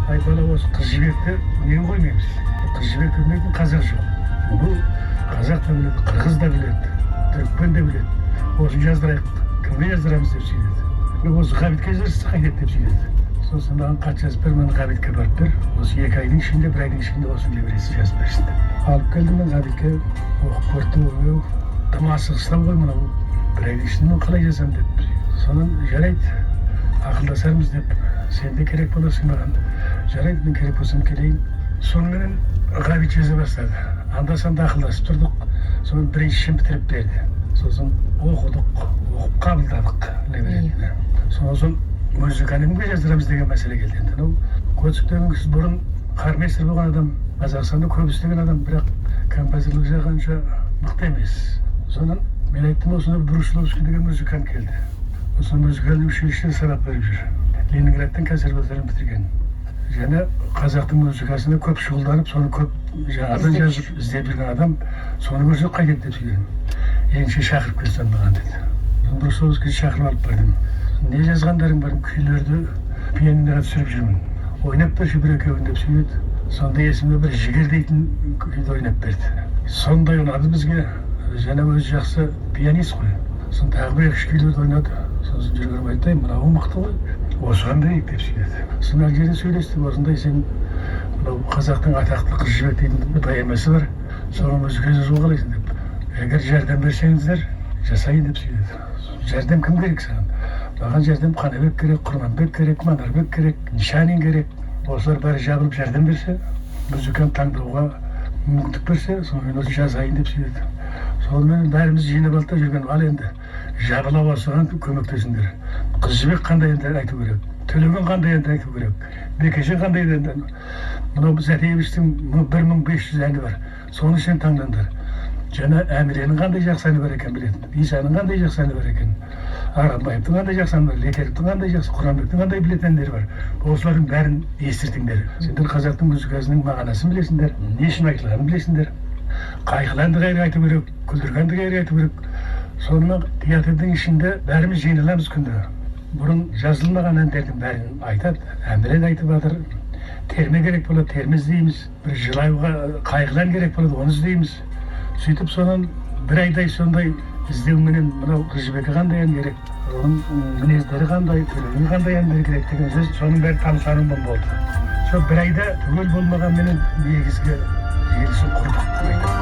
айтпала осы қыз жібекті неге қоймаймыз? Қыз жібек білмейтін қазақ жоқ. Бұл қазақ та біледі, қырғыз да біледі, түрікмен де біледі. Осыны жаздырайық, кімге жаздырамыз деп сөйледі. Осы Ғабитке жаздырса қайтеді деп сөйледі. Сосын маған хат жазып бер, мен Ғабитке барып бер. Осы 2 айдың ішінде, 1 айдың ішінде осы либресін жазып берсін. Алып келдім мен Ғабитке, оқып көрді, тым асығыстау ғой мынау. 1 айдың ішінде мен қалай жазамын деп. Сонан жарайды, ақылдасармыз деп. Сен де керек боласың маған. Жарайды, мен керек болсам келейін. Сонымен Ғабит жаза бастады. Анда-санда ақылдасып тұрдық. Соны біріншісін бітіріп берді. Сосын оқыдық, оқып қабылдадық либрені. Сосын музыканы кімге жаздырамыз деген мәселе келді енді. Көтсіктен кісі бұрын қарместер болған адам, Қазақстанда көп істеген адам, бірақ композиторлық жағанша мықты емес. Сонан мен айттым, осында Брусиловский деген музыкант келді. Осы музыкальный училищеде сабақ беріп жүр. Ленинградтың консерваториясын бітірген. Және қазақтың музыкасына көп шұғылданып, соны көп жаңадан жазып іздеп жүрген адам, соны көрсек қайтеді деп сөйледім. Ендеше шақырып келсем маған деді. Брусиловский шақырып алып бардым. Не жазғандарың бар, күйлерді пианиноға түсіріп жүрмін. Ойнап берші бір екеуін деп сөйледі. Сонда есімде бір жігер дейтін күйді ойнап берді. Сондай ұнады бізге. Және өзі жақсы пианист қой. Сосын тағы бір екі күйлерді ойнады. Сосын жүргенім айтайын, мынау мықты ғой. Осыған берейік деп сөйледі. Сосын ар жерде сөйлестік. Осындай сен мынау қазақтың атақты қыз жібек дейтін поэмасы бар. Соған музыка жазуға қалайсың деп. Егер жәрдем берсеңіздер, жасайын деп сөйледі. Жәрдем кім керек саған? Маған жәрдем Қанабек керек, Құрманбек керек, Манарбек керек, Нишанин керек. Осылар бәрі жабылып жәрдем берсе, музыканы таңдауға мүмкіндік берсе, сонымен осы жазайын деп сөйледі. Сонымен бәріміз жинап алып жүрген, ал енді жабыла осыған көмектесіңдер. Қыз жібек қандай енді айту керек, Төлеген қандай енді айту керек, Бекежан қандай енді. Мынау Затаевичтің 1500 әні бар, соны сен таңдандар. Және Әміренің қандай жақсы әні бар екен білетін, Исаның қандай жақсы әні бар екен, Арғынбаевтың қандай жақсы әні бар, Лекеровтың қандай жақсы, Құранбектің қандай білетін әндері бар. Осылардың бәрін естіртіңдер. Сендер қазақтың музыкасының мағынасын білесіңдер, не үшін айтылғанын білесіңдер. Қайғыланды қайыр айту керек, күлдіргенді қайыр айту керек. Сонымен театрдың ішінде бәріміз жиналамыз күнде. Бұрын жазылмаған әндердің бәрін айтады, Әмірен айтып жатыр. Терме керек болады, терме іздейміз. Бір жылауға қайғылан керек болады, оны іздейміз. Сөйтіп сонан 1 айдай сондай іздеуменен мынау қыз жібекке қандай ән керек, оның мінездері қандай, Төлеген қандай әндер керек деген сөз, соның бәрі танысуым болды. Сол 1 айда түгел болмағанменен негізгі желісін құрдық.